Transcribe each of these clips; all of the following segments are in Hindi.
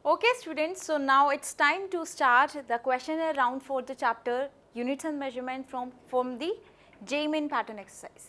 Okay students, so now it's time to start the questionnaire round for the chapter units and measurement from the JEE Main pattern exercise.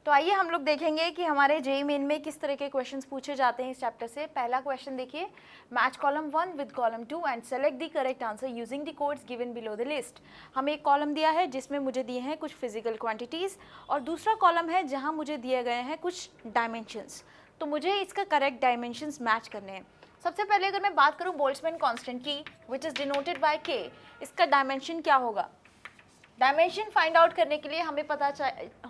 तो आइए हम लोग देखेंगे कि हमारे JEE Main में किस तरह के क्वेश्चंस पूछे जाते हैं इस चैप्टर से. पहला क्वेश्चन देखिए, match column 1 with column 2 and select the correct answer using the codes given below the list. हमें एक कॉलम दिया है जिसमें मुझे दिए हैं कुछ फिजिकल क्वांटिटीज़ और दूसरा कॉलम है जहाँ मुझे दिए गए हैं कुछ डायमेंशंस. तो मुझे इसका करेक्ट डायमेंशंस मैच करने हैं. सबसे पहले अगर मैं बात करूं बोल्ट्जमैन कांस्टेंट की, विच इज़ डिनोटेड बाय के, इसका डायमेंशन क्या होगा? डायमेंशन फाइंड आउट करने के लिए हमें पता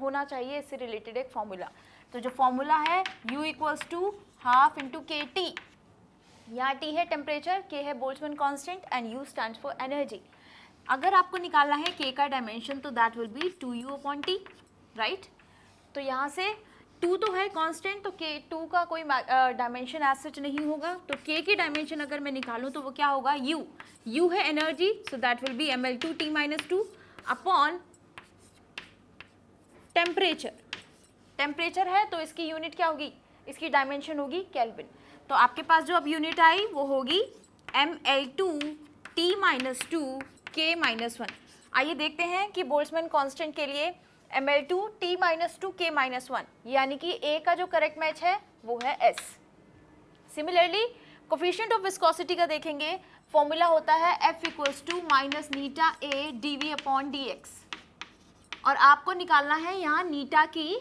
होना चाहिए इससे रिलेटेड एक फॉर्मूला. तो जो फॉर्मूला है U equals to half into K T. यहाँ T है टेम्परेचर, K है Boltzmann constant and U stands for energy. अगर आपको निकालना है K का डायमेंशन तो that will be 2U upon T, right. तो यहाँ से 2 तो है कांस्टेंट, तो K2 का कोई डायमेंशन एज सच नहीं होगा. तो K की डायमेंशन अगर मैं निकालूं तो वो क्या होगा? U है energy, so that will B ml2 T-2 upon temperature. Temperature है तो इसकी यूनिट क्या होगी? इसकी डायमेंशन होगी केल्विन. तो आपके पास जो अब यूनिट आई वो होगी ml2 T-2 K-1. आइए देखते हैं कि बोल्ट्जमैन कांस्टेंट के लिए ml2 T-2 K-1, यानी कि A का जो करेक्ट मैच है वो है S. Similarly coefficient of viscosity का देखेंगे, फॉर्मूला होता है F equals to minus eta A dV upon dx. और आपको निकालना है यहाँ नीटा की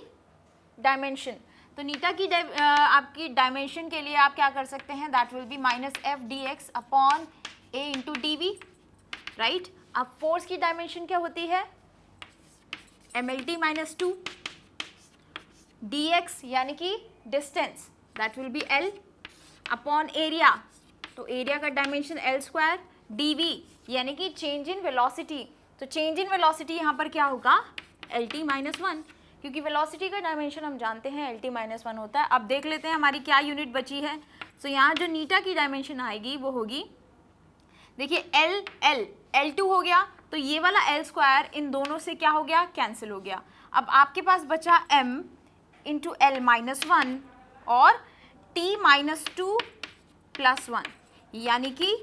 डायमेंशन. तो नीटा की आपकी डायमेंशन के लिए आप क्या कर सकते हैं? That will be minus F D X upon A into D V, right. अब फोर्स की डायमेंशन क्या होती है? mlt-2 dx यानी कि distance, that will be l upon area. तो एरिया का डायमेंशन l² dv यानी कि चेंज इन वेलोसिटी. तो चेंज इन वेलोसिटी यहाँ पर क्या होगा? lt-1, क्योंकि वेलोसिटी का डायमेंशन हम जानते हैं lt-1 होता है. अब देख लेते हैं हमारी क्या यूनिट बची है. सो यहाँ जो नीटा की डायमेंशन आएगी वो होगी, देखिए L2 हो गया, तो ये वाला l² इन दोनों से क्या हो गया? कैंसिल हो गया. अब आपके पास बचा m इंटू l-1 और t-2 प्लस 1, यानी कि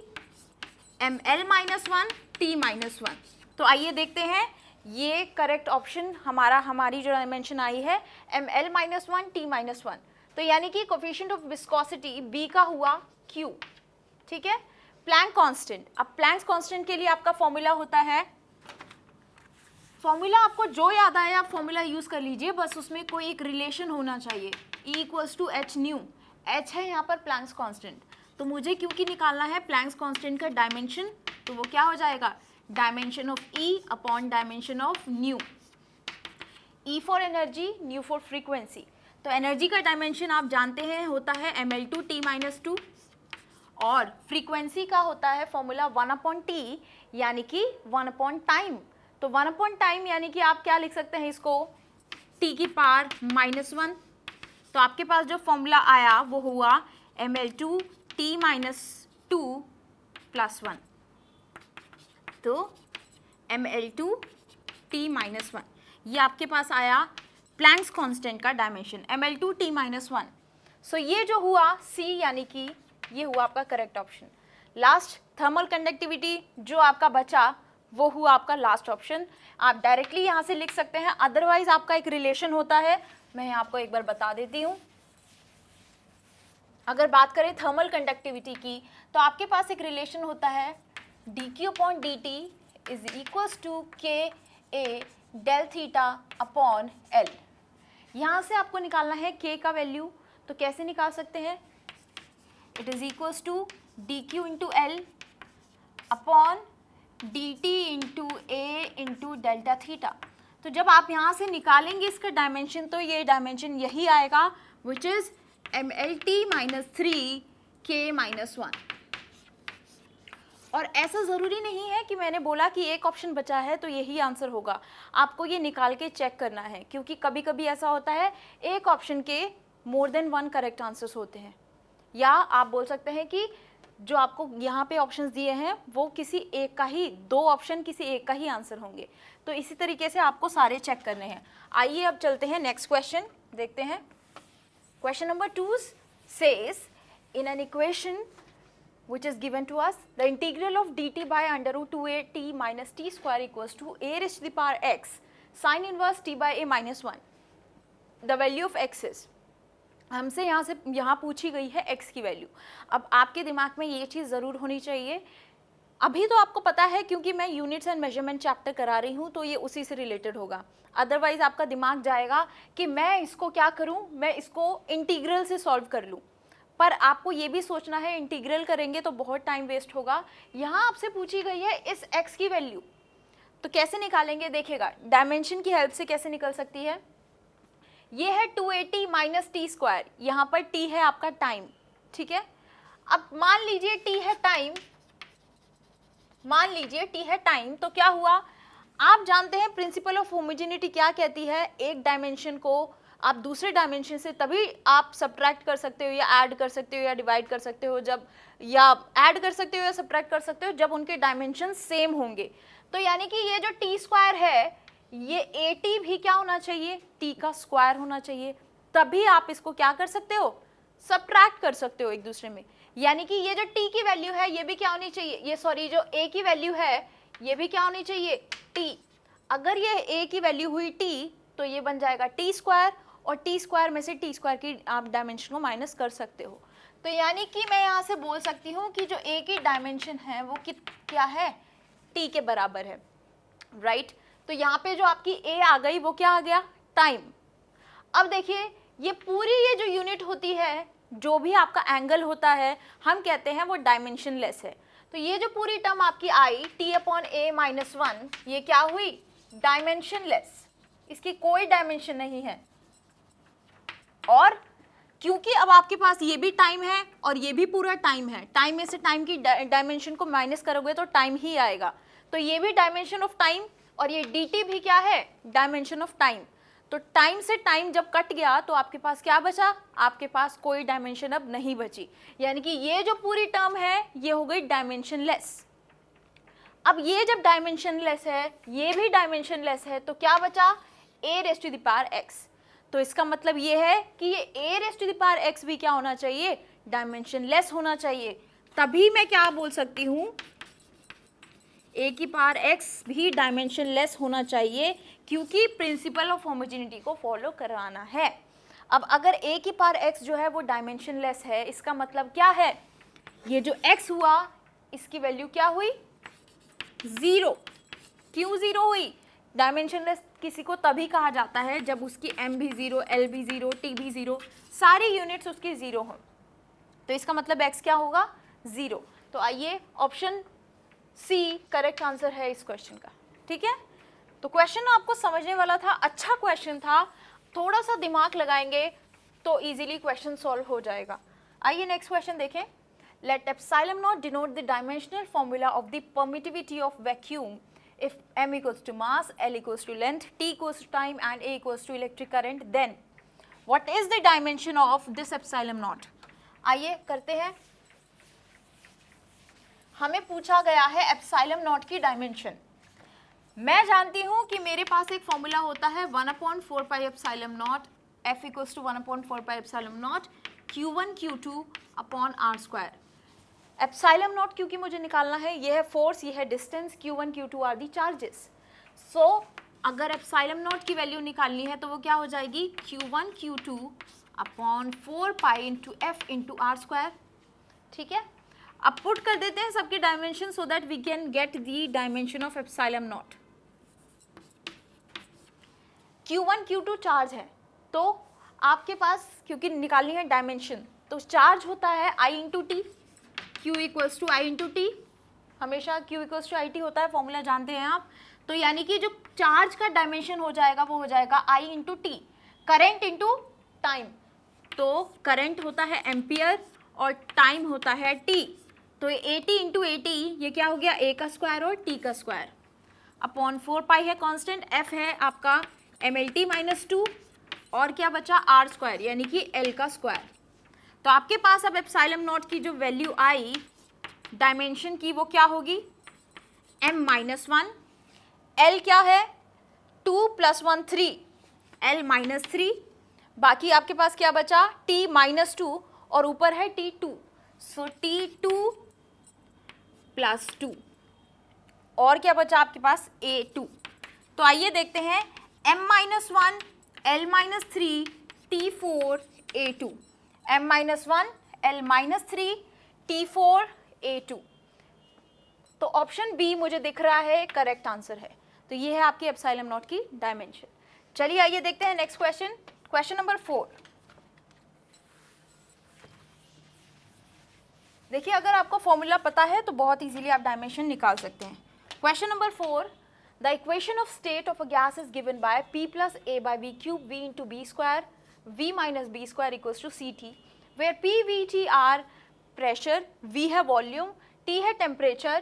ml-1 t-1. तो आइए देखते हैं, ये करेक्ट ऑप्शन हमारी जो डायमेंशन आई है ml-1 t-1. तो यानी कि कोफिशिएंट ऑफ विस्कोसिटी B का हुआ Q, ठीक है. प्लैंक कांस्टेंट, अब प्लैंक कांस्टेंट के लिए आपका फॉर्मूला होता है, फॉर्मूला आपको जो याद आए आप फॉर्मूला यूज कर लीजिए, बस उसमें कोई एक रिलेशन होना चाहिए. E equals to H nu. H है यहाँ पर प्लैंक्स कांस्टेंट, तो मुझे क्योंकि निकालना है प्लैंक्स कांस्टेंट का डायमेंशन, तो वो क्या हो जाएगा? Dimension of E upon dimension of new. E for energy, new for frequency. तो एनर्जी का डायमेंशन आप जानते हैं होता है ml2 T-2 और फ्रीक्वेंसी का होता है फॉर्मूला 1 अपॉन टी, यानी कि 1 अपॉन टाइम. तो 1 अपॉन टाइम यानी कि आप क्या लिख सकते हैं इसको? t की पावर -1. तो आपके पास जो फॉर्मूला आया वो हुआ ml2 T-2 प्लस 1. तो ml2 T-1 ये आपके पास आया प्लैंक्स कांस्टेंट का डायमेंशन ml2 T-1. सो ये जो हुआ C, यानी कि ये हुआ आपका correct option. Last thermal conductivity जो आपका बचा वो हुआ आपका लास्ट ऑप्शन. आप डायरेक्टली यहाँ से लिख सकते हैं, अदरवाइज आपका एक रिलेशन होता है, मैं आपको एक बार बता देती हूँ. अगर बात करें थर्मल कंडक्टिविटी की तो आपके पास एक रिलेशन होता है dq upon dt is equals to K A del theta upon l. यहाँ से आपको निकालना है k का वैल्यू, तो कैसे निकाल सकते हैं? It is equals to dq into l upon dt into a into delta theta. तो जब आप यहाँ से निकालेंगे इसका डायमेंशन तो ये डायमेंशन यही आएगा, विच इज mlt-3 K-1. और ऐसा ज़रूरी नहीं है कि मैंने बोला कि एक ऑप्शन बचा है तो यही आंसर होगा. आपको ये निकाल के चेक करना है, क्योंकि कभी कभी ऐसा होता है एक ऑप्शन के मोर देन 1 करेक्ट आंसर्स होते हैं. या आप बोल सकते हैं कि जो आपको यहाँ पे ऑप्शंस दिए हैं वो किसी एक का ही, 2 ऑप्शन किसी एक का ही आंसर होंगे. तो इसी तरीके से आपको सारे चेक करने हैं. आइए अब चलते हैं नेक्स्ट क्वेश्चन देखते हैं. Question number 2 says in an equation which is given to us, the integral of dt by under root 2at minus t square equals to a raised to the power x sin inverse t by a minus 1. The value of x is, हमसे यहाँ पूछी गई है x की वैल्यू. अब आपके दिमाग में ये चीज़ ज़रूर होनी चाहिए, अभी तो आपको पता है क्योंकि मैं यूनिट्स एंड मेजरमेंट चैप्टर करा रही हूँ तो ये उसी से रिलेटेड होगा. अदरवाइज आपका दिमाग जाएगा कि मैं इसको क्या करूँ, मैं इसको इंटीग्रल से सॉल्व कर लूँ. पर आपको ये भी सोचना है इंटीग्रल करेंगे तो बहुत टाइम वेस्ट होगा. यहाँ आपसे पूछी गई है इस x की वैल्यू, तो कैसे निकालेंगे देखिएगा. डायमेंशन की हेल्प से कैसे निकल सकती है. ये है 280 माइनस टी स्क्वायर, यहाँ पर t है आपका टाइम, ठीक है. अब मान लीजिए t है टाइम, मान लीजिए t है टाइम, तो क्या हुआ, आप जानते हैं प्रिंसिपल ऑफ होमोजेनिटी क्या कहती है. एक डायमेंशन को आप दूसरे डायमेंशन से तभी आप सब्ट्रैक्ट कर सकते हो या ऐड कर सकते हो या डिवाइड कर सकते हो जब, या ऐड कर सकते हो या सब्ट्रैक्ट कर सकते हो जब उनके डायमेंशन सेम होंगे. तो यानी कि ये जो टी स्क्वायर है ये AT भी क्या होना चाहिए, t का स्क्वायर होना चाहिए, तभी आप इसको क्या कर सकते हो, सब्ट्रैक्ट कर सकते हो एक दूसरे में. यानी कि ये जो t की वैल्यू है ये भी क्या होनी चाहिए, ये सॉरी जो a की वैल्यू है ये भी क्या होनी चाहिए, t. अगर ये a की वैल्यू हुई t तो ये बन जाएगा t स्क्वायर, और टी स्क्वायर में से टी स्क्वायर की आप डायमेंशन को माइनस कर सकते हो. तो यानी कि मैं यहाँ से बोल सकती हूँ कि जो ए की डायमेंशन है वो क्या है, टी के बराबर है, राइट. तो यहाँ पे जो आपकी ए आ गई वो क्या आ गया, टाइम. अब देखिए ये पूरी ये जो यूनिट होती है, जो भी आपका एंगल होता है, हम कहते हैं वो डायमेंशन लेस है. तो ये जो पूरी टर्म आपकी I T upon A minus 1, ये क्या हुई, डायमेंशन लेस, इसकी कोई डायमेंशन नहीं है. और क्योंकि अब आपके पास ये भी टाइम है और ये भी पूरा टाइम है, टाइम में से टाइम की डायमेंशन को माइनस करोगे तो टाइम ही आएगा. तो ये भी डायमेंशन ऑफ टाइम और ये dt भी क्या है, डायमेंशन ऑफ टाइम. तो टाइम से टाइम जब कट गया तो आपके पास क्या बचा, आपके पास कोई डायमेंशन अब नहीं बची. यानी कि ये जो पूरी टर्म है ये हो गई डायमेंशन लेस. अब ये जब डायमेंशन लेस है, ये भी डायमेंशन लेस है, तो क्या बचा, a raise to the power x. तो इसका मतलब ये है कि ये a raise to the power x भी क्या होना चाहिए, डायमेंशन लेस होना चाहिए. तभी मैं क्या बोल सकती हूँ, a की पावर x भी डायमेंशन लेस होना चाहिए, क्योंकि प्रिंसिपल ऑफ होमोजेनिटी को फॉलो करवाना है. अब अगर a की पावर x जो है वो डायमेंशन लेस है, इसका मतलब क्या है, ये जो x हुआ इसकी वैल्यू क्या हुई, 0. क्यों 0 हुई, डायमेंशन लेस किसी को तभी कहा जाता है जब उसकी m भी 0, l भी 0, t भी 0, सारी यूनिट्स उसकी 0 हो. तो इसका मतलब x क्या होगा, 0. तो आइए ऑप्शन सी करेक्ट आंसर है इस क्वेश्चन का, ठीक है. तो क्वेश्चन आपको समझने वाला था, अच्छा क्वेश्चन था, थोड़ा सा दिमाग लगाएंगे तो इजीली क्वेश्चन सॉल्व हो जाएगा. आइए नेक्स्ट क्वेश्चन देखें. Let epsilon naught denote the dimensional formula of the permittivity of vacuum if m equals to mass, l equals to length, t equals to time and a equals to electric current, then what is the dimension of this epsilon naught. आइए करते हैं. हमें पूछा गया है एप्सिलॉन नॉट की डायमेंशन. मैं जानती हूँ कि मेरे पास एक फॉर्मूला होता है 1/4 pi epsilon naught f equals to 1/4 pi epsilon naught q1 q2 upon r square. Epsilon naught क्योंकि मुझे निकालना है, ये है फोर्स, ये है distance, q1 q2 are the charges. So अगर एप्सिलॉन नॉट की वैल्यू निकालनी है तो वो क्या हो जाएगी, q1 q2 upon 4 pi into F into R square, ठीक है. अब पुट कर देते हैं सबके dimension so that we can get the dimension of epsilon naught. q1 q2 charge है, तो आपके पास क्योंकि निकालनी है डायमेंशन, तो चार्ज होता है I into T, Q equals to I into T, हमेशा Q equals to I T होता है, फॉर्मूला जानते हैं आप. तो यानी कि जो चार्ज का डायमेंशन हो जाएगा वो हो जाएगा I into T, current into time. तो करंट होता है एम्पियर और टाइम होता है टी. तो A T into A T ये क्या हो गया, ए का स्क्वायर और टी का स्क्वायर अपॉन 4 पाई है कांस्टेंट, एफ है आपका MLT माइनस 2 और क्या बचा आर स्क्वायर यानी कि एल का स्क्वायर. तो आपके पास अब एप्सिलॉन नॉट की जो वैल्यू आई डायमेंशन की वो क्या होगी, m-1, l क्या है 2 + 1 3, l - 3, बाकी आपके पास क्या बचा t - 2 और ऊपर है t2. सो t2 प्लस 2, और क्या बचा आपके पास A2। तो आइए देखते हैं m-1 L-3 T4 A2, m-1 L-3 T4 A2। तो ऑप्शन बी मुझे दिख रहा है करेक्ट आंसर है। तो ये है आपकी एप्सिलॉन नॉट की डायमेंशन। चलिए आइए देखते हैं नेक्स्ट क्वेश्चन, क्वेश्चन नंबर 4। देखिए अगर आपको फॉर्मूला पता है तो बहुत इजीली आप डायमेंशन निकाल सकते हैं। Question number 4, the equation of state of a gas is given by P plus A by V cube V into B square V minus B square equals to CT, where P, V, T are pressure, V है volume, T है temperature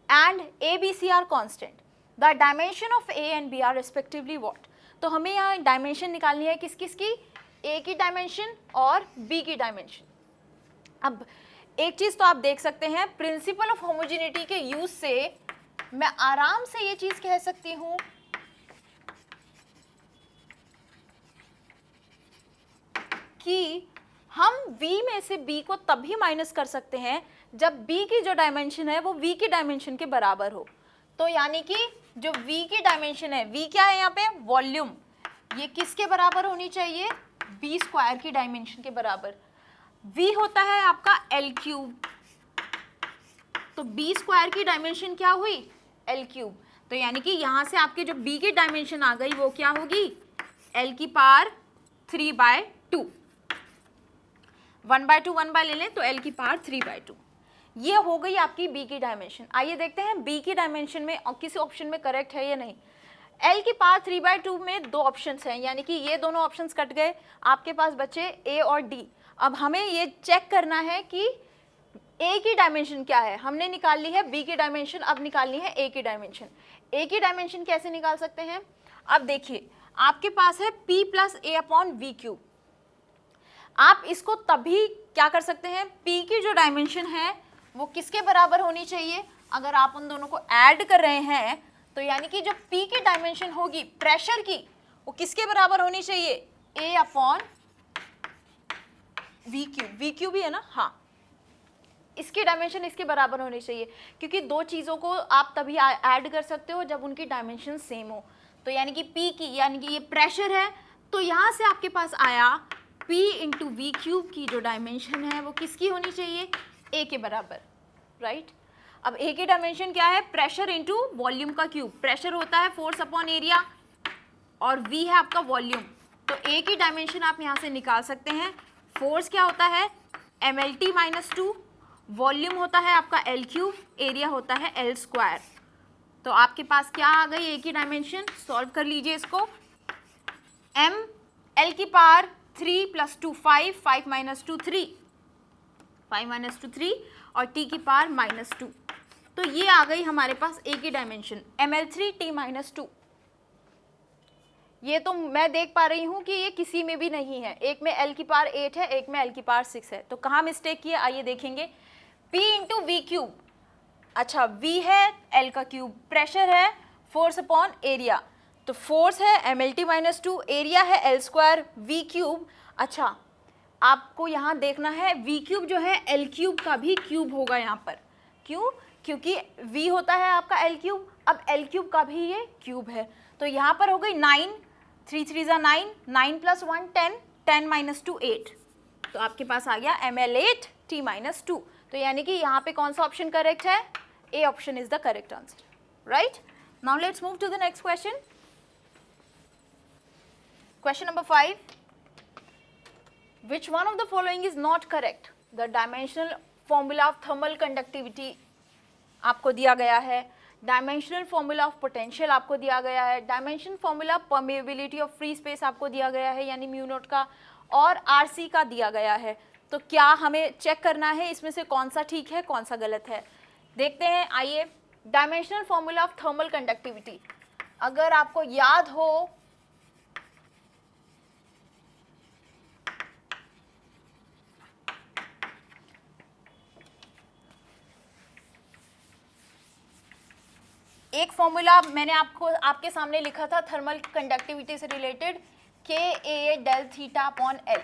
and A, B, C are constant. The dimension of A and B are respectively what? तो हमें यहाँ डायमेंशन निकालनी है किस किस की, A की डायमेंशन और B की डायमेंशन। अब एक चीज तो आप देख सकते हैं, प्रिंसिपल ऑफ होमोजेनिटी के यूज से मैं आराम से ये चीज कह सकती हूं कि हम V में से B को तभी माइनस कर सकते हैं जब B की जो डायमेंशन है वो V की डायमेंशन के बराबर हो। तो यानी कि जो V की डायमेंशन है, V क्या है यहाँ पे, वॉल्यूम, ये किसके बराबर होनी चाहिए, B स्क्वायर की डायमेंशन के बराबर। V होता है आपका L क्यूब, तो B स्क्वायर की डायमेंशन क्या हुई, L क्यूब। तो यानी कि यहाँ से आपकी जो B की डायमेंशन आ गई वो क्या होगी, L की पावर 3/2, 1/2 1 बाय ले लें तो L की पावर 3/2। ये हो गई आपकी B की डायमेंशन। आइए देखते हैं B की डायमेंशन में किसी ऑप्शन में करेक्ट है या नहीं। L की पावर 3/2 में दो ऑप्शंस हैं, यानी कि ये दोनों ऑप्शंस कट गए, आपके पास बचे A और D। अब हमें ये चेक करना है कि A की डायमेंशन क्या है। हमने निकाल ली है B की डायमेंशन, अब निकालनी है A की डायमेंशन। A की डायमेंशन कैसे निकाल सकते हैं, अब देखिए आपके पास है P plus A upon V cube. आप इसको तभी क्या कर सकते हैं, P की जो डायमेंशन है वो किसके बराबर होनी चाहिए, अगर आप उन दोनों को ऐड कर रहे हैं तो यानी कि जो P की डायमेंशन होगी प्रेशर की वो किसके बराबर होनी चाहिए, A upon V cube. V cube ही है ना, हाँ, इसकी डायमेंशन इसके बराबर होनी चाहिए, क्योंकि दो चीज़ों को आप तभी ऐड कर सकते हो जब उनकी डायमेंशन सेम हो। तो यानी कि P की, यानी कि ये प्रेशर है, तो यहाँ से आपके पास आया P इंटू वी क्यूब की जो डायमेंशन है वो किसकी होनी चाहिए, A के बराबर, राइट। अब A की डायमेंशन क्या है, प्रेशर इंटू वॉल्यूम का क्यूब। प्रेशर होता है फोर्स अपॉन एरिया और V है आपका वॉल्यूम, तो A की डायमेंशन आप यहाँ से निकाल सकते हैं। फोर्स क्या होता है, mLT-2, वॉल्यूम होता है आपका L क्यूब, एरिया होता है L स्क्वायर। तो आपके पास क्या आ गई A की डायमेंशन, सॉल्व कर लीजिए इसको। m L की पावर 3 + 2 5, 5 - 2 3, 5 - 2 3 और T की पावर -2। तो ये आ गई हमारे पास A की डायमेंशन mL3T-2। ये तो मैं देख पा रही हूँ कि ये किसी में भी नहीं है, एक में L की पावर 8 है, एक में L की पावर 6 है। तो कहाँ मिस्टेक की है, आइए देखेंगे। P इंटू वी क्यूब, अच्छा V है L का क्यूब, प्रेशर है फोर्स अपॉन एरिया, तो फोर्स है mLT-2, एरिया है L स्क्वायर V क्यूब। अच्छा आपको यहाँ देखना है V क्यूब जो है L क्यूब का भी क्यूब होगा यहाँ पर, क्यों, क्योंकि V होता है आपका L क्यूब, अब L क्यूब का भी ये क्यूब है। तो यहाँ पर हो गई 9, 3 3 = 9, 9 + 1 10, 10 - 2 8, तो आपके पास आ गया mL8T-2। तो यानी कि यहाँ पे कौन सा ऑप्शन करेक्ट है, A option is the correct answer, right. Now let's move to the next question, question number 5। Which one of the following is not correct? The dimensional formula of thermal conductivity आपको दिया गया है, डायमेंशनल फॉर्मूला ऑफ पोटेंशियल आपको दिया गया है, dimension formula permeability of free space आपको दिया गया है यानी म्यू नॉट का, और आरसी का दिया गया है। तो क्या हमें चेक करना है इसमें से कौन सा ठीक है कौन सा गलत है, देखते हैं। आइए, dimensional formula of thermal conductivity, अगर आपको याद हो एक फॉर्मूला मैंने आपके सामने लिखा था थर्मल कंडक्टिविटी से रिलेटेड, Ka∆θ/L,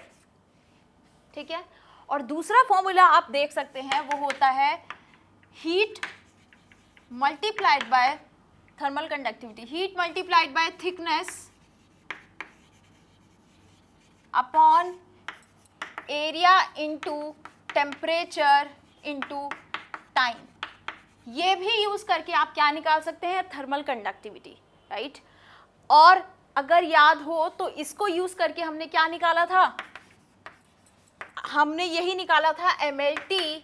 ठीक है। और दूसरा फॉर्मूला आप देख सकते हैं वो होता है heat multiplied by thermal conductivity, heat multiplied by thickness upon area into temperature into time. ये भी यूज करके आप क्या निकाल सकते हैं, थर्मल कंडक्टिविटी, राइट। और अगर याद हो तो इसको यूज करके हमने क्या निकाला था, हमने यही निकाला था MLT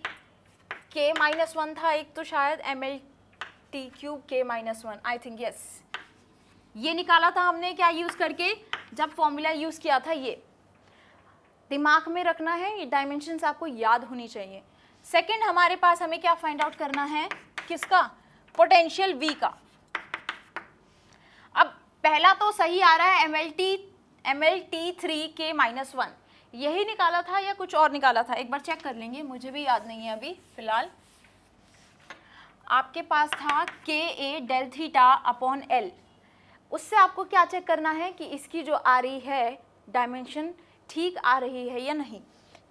K-1 था एक, तो शायद MLT cube K-1, I think yes, ये निकाला था हमने क्या यूज करके, जब फॉर्मूला यूज किया था। ये दिमाग में रखना है, ये डायमेंशंस आपको याद होनी चाहिए। सेकंड हमारे पास हमें क्या फाइंड आउट करना है, किसका, पोटेंशियल V का। अब पहला तो सही आ रहा है, MLT3 K-1, यही निकाला था या कुछ और निकाला था, एक बार चेक कर लेंगे, मुझे भी याद नहीं है अभी फिलहाल। आपके पास था KA del theta upon L, उससे आपको क्या चेक करना है कि इसकी जो आ रही है डायमेंशन ठीक आ रही है या नहीं।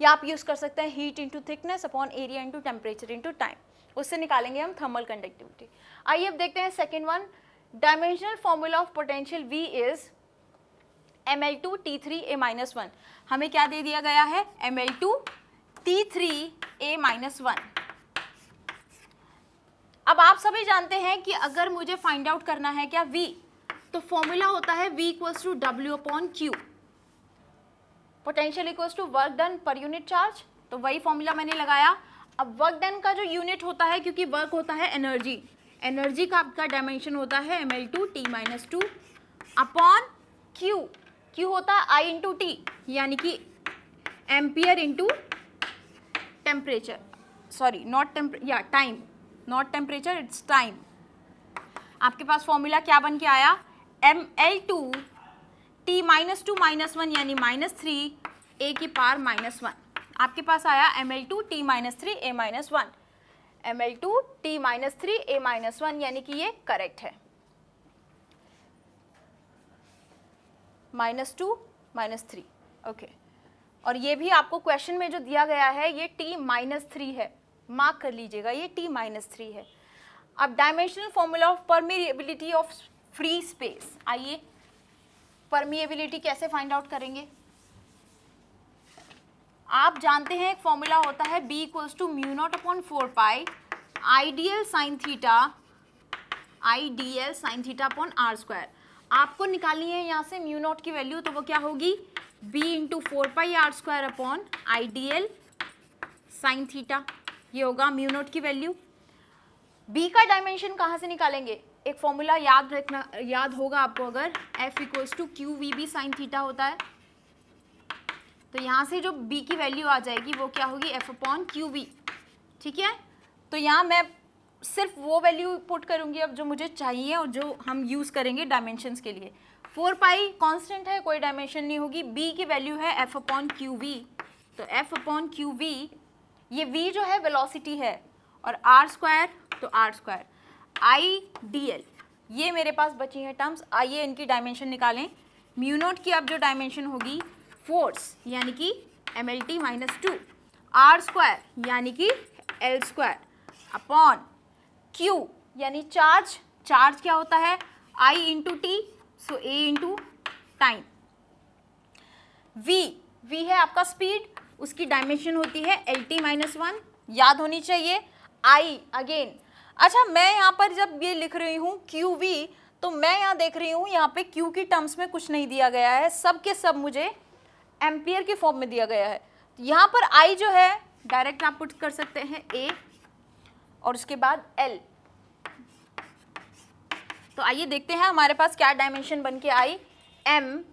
या आप यूज़ कर सकते हैं heat into thickness upon area into temperature into time, उससे निकालेंगे हम थर्मल कंडक्टिविटी। आइए अब देखते हैं second one, dimensional formula of potential V is ML2T3A-1। हमें क्या दे दिया गया है, ML2T3A-1। अब आप सभी जानते हैं कि अगर मुझे फाइंड आउट करना है क्या V, तो फॉर्मूला होता है V equals to W upon Q, potential equals to work done per unit charge, तो वही फॉर्मूला मैंने लगाया। अब वर्क डन का जो यूनिट होता है, क्योंकि वर्क होता है एनर्जी, एनर्जी का आपका डायमेंशन होता है ML2T-2 अपॉन Q, Q होता है I इंटू T, यानी कि ampere into temperature, sorry not time, not temperature, it's time. आपके पास फॉर्मूला क्या बन के आया, ML2T-2-1 यानी -3 A की पावर -1, आपके पास आया ML2T-3A-1, ML2T-3A-1 यानी कि ये करेक्ट है, -2 -3, ओके। और ये भी आपको क्वेश्चन में जो दिया गया है ये T-3 है, मार्क कर लीजिएगा, ये T-3 है। अब dimensional formula of permeability of free space, आइए परमिएबिलिटी कैसे फाइंड आउट करेंगे। आप जानते हैं एक फॉर्मूला होता है B equals to μ0 upon 4 pi ideal sine theta upon r²। आपको निकालनी है यहाँ से μ0 की वैल्यू, तो वो क्या होगी, B इंटू 4 पाई r² upon ideal sine theta, ये होगा μ0 की वैल्यू। B का डायमेंशन कहाँ से निकालेंगे, एक फॉर्मूला याद होगा आपको, अगर F equals to QVB sine theta होता है, तो यहाँ से जो B की वैल्यू आ जाएगी वो क्या होगी, F अपॉन QV, ठीक है। तो यहाँ मैं सिर्फ वो वैल्यू पुट करूँगी अब जो मुझे चाहिए और जो हम यूज़ करेंगे डायमेंशंस के लिए। 4 पाई कांस्टेंट है, कोई डायमेंशन नहीं होगी, B की वैल्यू है F अपॉन QV, तो F अपॉन QV, ये V जो है वेलोसिटी है, और r² तो r², IDL, ये मेरे पास बची हैं टर्म्स। आइए इनकी डायमेंशन निकालें। μ0 की अब जो डायमेंशन होगी फोर्स यानी कि MLT-2, r² यानी कि L² अपॉन Q यानी चार्ज, चार्ज क्या होता है I into T, so A into time. V है आपका स्पीड, उसकी डायमेंशन होती है LT-1, याद होनी चाहिए। I अगेन, अच्छा मैं यहाँ पर जब ये लिख रही हूँ QV, तो मैं यहाँ देख रही हूँ यहाँ पे Q की टर्म्स में कुछ नहीं दिया गया है, सब के सब मुझे एम्पियर के फॉर्म में दिया गया है। यहाँ पर I जो है डायरेक्ट आप पुट कर सकते हैं A और उसके बाद L। तो आइए देखते हैं हमारे पास क्या डायमेंशन बन के आई, M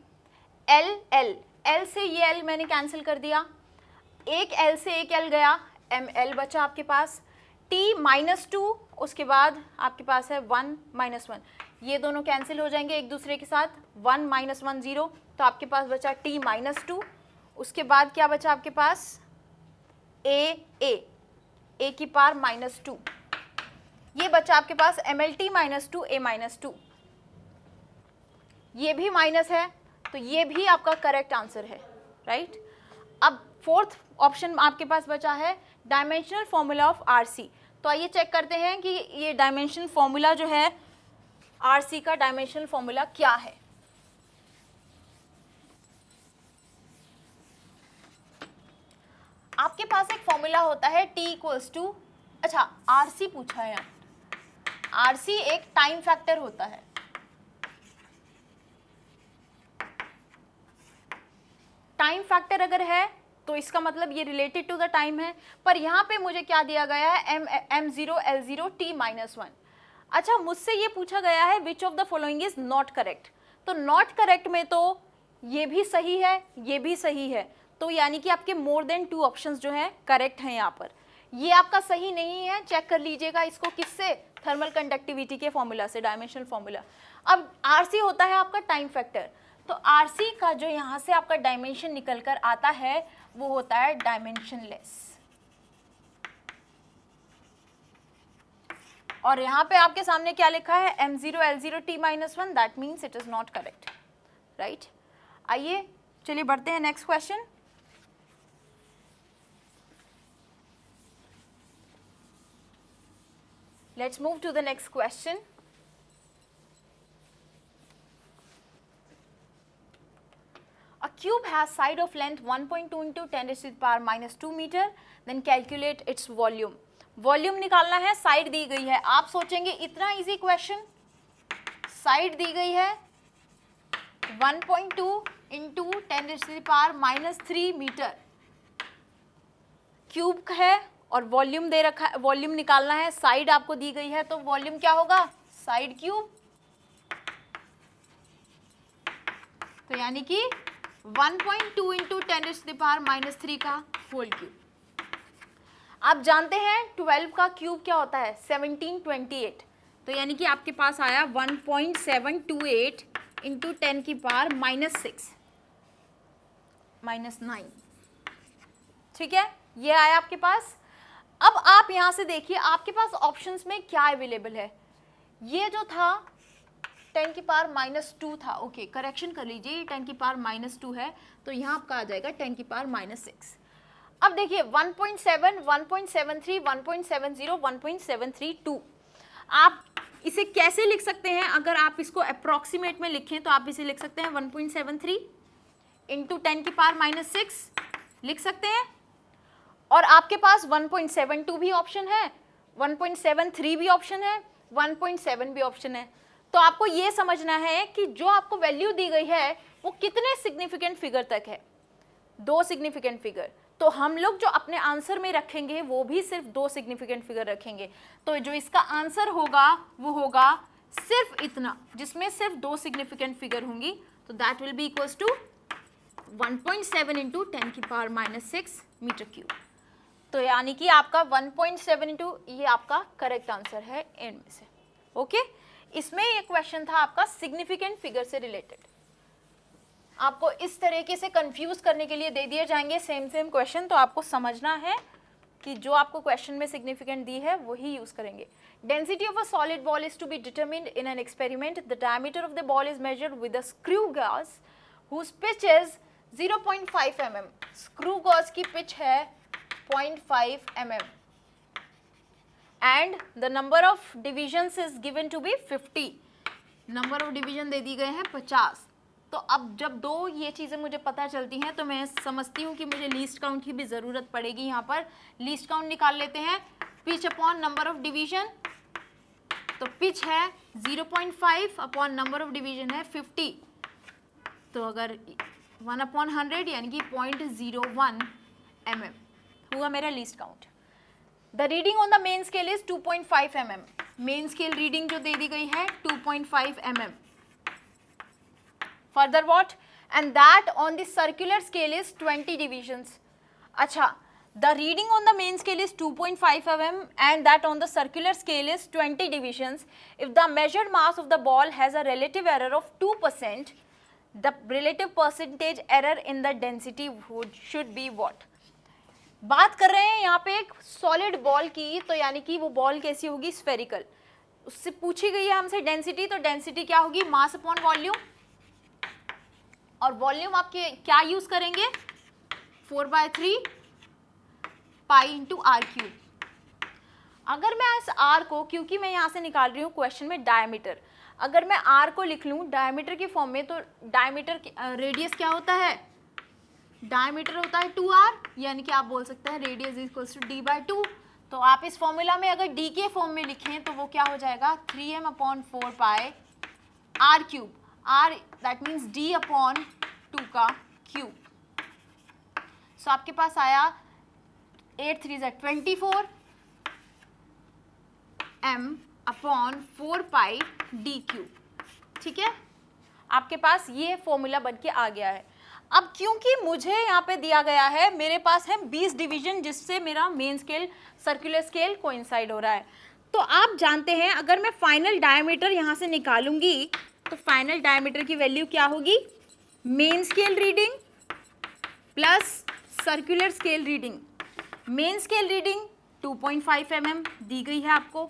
L L, L से ये L मैंने कैंसिल कर दिया, एक L से एक L गया, ML बचा आपके पास, T-2, उसके बाद आपके पास है 1 -1, ये दोनों कैंसिल हो जाएंगे एक दूसरे के साथ, 1 - 1 0, तो आपके पास बचा T-2, उसके बाद क्या बचा आपके पास A की पावर -2, ये बचा आपके पास MLT-2 A-2, ये भी माइनस है, तो ये भी आपका करेक्ट आंसर है, राइट। अब फोर्थ ऑप्शन आपके पास बचा है डायमेंशनल फॉर्मूला ऑफ RC, तो आइए चेक करते हैं कि ये डायमेंशन फॉर्मूला जो है आरसी का डायमेंशनल फॉर्मूला क्या है। आपके पास एक फॉर्मूला होता है T इक्वल्स टू, अच्छा आरसी पूछा है, आरसी एक टाइम फैक्टर होता है। टाइम फैक्टर अगर है तो इसका मतलब ये रिलेटेड टू द टाइम है, पर यहाँ पे मुझे क्या दिया गया है, m0 l0 t माइनस 1। अच्छा मुझसे ये पूछा गया है which of the following is not correct, तो नॉट करेक्ट में तो ये भी सही है ये भी सही है, तो यानी कि आपके मोर देन 2 ऑप्शंस जो है करेक्ट हैं यहाँ पर। ये आपका सही नहीं है, चेक कर लीजिएगा इसको किससे, थर्मल कंडक्टिविटी के फॉर्मूला से, डायमेंशनल फॉर्मूला। अब आरसी होता है आपका टाइम फैक्टर, तो आरसी का जो यहाँ से आपका डायमेंशन निकल कर आता है वो होता है डायमेंशनलेस। और यहाँ पे आपके सामने क्या लिखा है, m0 l0 t minus 1, that means it is not correct, right. आइए चलिए बढ़ते हैं next question. Let's move to the next question. A cube has side of length 1.2 into 10 raised to the power minus 2 meter. Then calculate its volume. Volume निकालना है, साइड दी गई है। आप सोचेंगे इतना इजी क्वेश्चन, साइड दी गई है 1.2 into 10 raised to the power minus 3 metre, cube है और वॉल्यूम दे रखा है, वॉल्यूम निकालना है, साइड आपको दी गई है, तो वॉल्यूम क्या होगा, साइड क्यूब। तो यानी कि 1.2 into 10 raised to the power minus 3 का होल क्यूब। आप जानते हैं 12 का क्यूब क्या होता है, 1728, तो यानी कि आपके पास आया 1.728 इंटू 10 की पावर माइनस 6 माइनस 9, ठीक है, ये आया आपके पास। अब आप यहां से देखिए आपके पास ऑप्शंस में क्या अवेलेबल है, ये जो था 10 की पावर माइनस 2 था, ओके करेक्शन कर लीजिए, 10 की पावर माइनस 2 है, तो यहाँ आपका आ जाएगा 10 की पावर माइनस 6। अब देखिए 1.7, 1.73, 1.70, 1.732, आप इसे कैसे लिख सकते हैं, अगर आप इसको अप्रॉक्सीमेट में लिखें तो आप इसे लिख सकते हैं 1.73 इंटू 10 की पावर माइनस 6 लिख सकते हैं, और आपके पास 1.72 भी ऑप्शन है, 1.73 भी ऑप्शन है, 1.7 भी ऑप्शन है। तो आपको ये समझना है कि जो आपको वैल्यू दी गई है वो कितने सिग्निफिकेंट फिगर तक है, 2 सिग्निफिकेंट फिगर। तो हम लोग जो अपने आंसर में रखेंगे वो भी सिर्फ 2 सिग्निफिकेंट फिगर रखेंगे, तो जो इसका आंसर होगा वो होगा सिर्फ इतना, जिसमें सिर्फ 2 सिग्निफिकेंट फिगर होंगी, तो that will be equals to 1.7 into 10 की पावर माइनस 6 मीटर क्यूब। तो यानी कि आपका 1.7 इंटू, ये आपका करेक्ट आंसर है एंड में से, ओके। इसमें ये क्वेश्चन था आपका सिग्निफिकेंट फिगर से रिलेटेड। आपको इस तरीके से कंफ्यूज करने के लिए दे दिए जाएंगे सेम क्वेश्चन, तो आपको समझना है कि जो आपको क्वेश्चन में सिग्निफिकेंट दी है वही यूज करेंगे। Density of a solid ball is to be determined in an experiment, the diameter of the ball is measured with a screw gauge whose pitch is 0.5 mm। Screw gauge की पिच है 0.5 mm and the number of divisions is given to be 50, number of division दे दी गए हैं 50। तो अब जब 2 ये चीज़ें मुझे पता चलती हैं तो मैं समझती हूँ कि मुझे लीस्ट काउंट की भी ज़रूरत पड़ेगी। यहाँ पर लीस्ट काउंट निकाल लेते हैं, pitch upon number of division, तो पिच है 0.5 अपॉन नंबर ऑफ डिवीजन है 50, तो अगर 1/100 यानी कि 0.01 mm हुआ मेरा least count. The reading on the main scale is 2.5 mm, main scale reading जो दे दी गई है 2.5 mm। Further what, and that on the circular scale is 20 divisions. अच्छा, the reading on the main scale is 2.5 mm and that on the circular scale is 20 divisions. If the measured mass of the ball has a relative error of 2%, the relative percentage error in the density should be what? बात कर रहे हैं यहाँ पे एक सॉलिड बॉल की, तो यानी कि वो बॉल कैसी होगी, स्फेरिकल। उससे पूछी गई है हमसे डेंसिटी, तो डेंसिटी क्या होगी, मास अपॉन वॉल्यूम, और वॉल्यूम आपके क्या यूज करेंगे, 4/3 पाई इंटू आर क्यूब। अगर मैं इस आर को, क्योंकि मैं यहाँ से निकाल रही हूँ क्वेश्चन में डायमीटर, अगर मैं आर को लिख लूँ डायमीटर की फॉर्म में, तो डायमीटर रेडियस क्या होता है, डायमीटर होता है 2r, यानी कि आप बोल सकते हैं रेडियस इक्वल्स टू d/2। तो आप इस फॉर्मूला में अगर d के फॉर्म में लिखें तो वो क्या हो जाएगा, 3m/4 pi r³ r that means d/2 का क्यूब। सो आपके पास आया 8 3 24 m/4 पाई d³। ठीक है, आपके पास ये फॉर्मूला बन के आ गया है। अब क्योंकि मुझे यहाँ पे दिया गया है, मेरे पास है 20 डिवीजन जिससे मेरा main scale circular scale coincide हो रहा है, तो आप जानते हैं अगर मैं फाइनल डायमीटर यहाँ से निकालूंगी तो फाइनल डायमीटर की वैल्यू क्या होगी, main scale reading plus circular scale reading. Main scale reading 2.5 mm दी गई है आपको,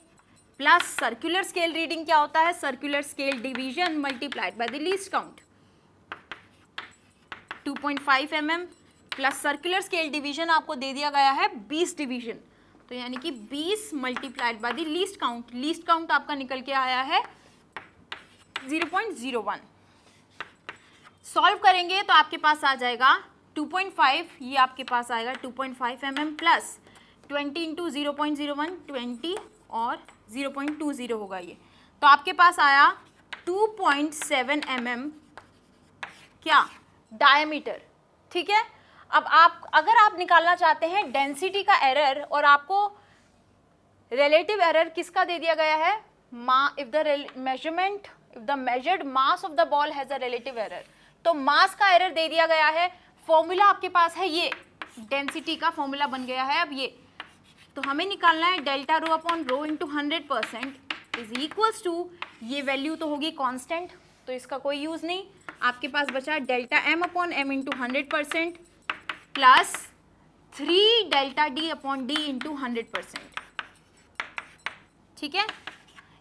प्लस सर्कुलर स्केल रीडिंग क्या होता है, circular scale division multiplied by the least count. 2.5 mm plus circular scale division आपको दे दिया गया है 20 डिवीजन, तो यानी कि 20 multiplied by the least count. Least count आपका निकल के आया है 0.01। सॉल्व करेंगे तो आपके पास आ जाएगा 2.5, ये आपके पास आएगा 2.5 mm प्लस 20 इंटू 0.01 20 और 0.20 होगा ये, तो आपके पास आया 2.7 mm क्या, डायमीटर। ठीक है, अब आप अगर आप निकालना चाहते हैं डेंसिटी का एरर, और आपको रिलेटिव एरर किसका दे दिया गया है, if the measured mass of the ball has a relative error, तो मास का एरर दे दिया गया है। फॉर्मूला आपके पास है ये, डेंसिटी का फॉर्मूला बन गया है अब ये, तो हमें निकालना है delta rho upon rho into 100% is equals to, ये वैल्यू तो होगी कांस्टेंट तो इसका कोई यूज नहीं, आपके पास बचा delta m upon m into 100% plus 3 delta d upon d into 100%। ठीक है,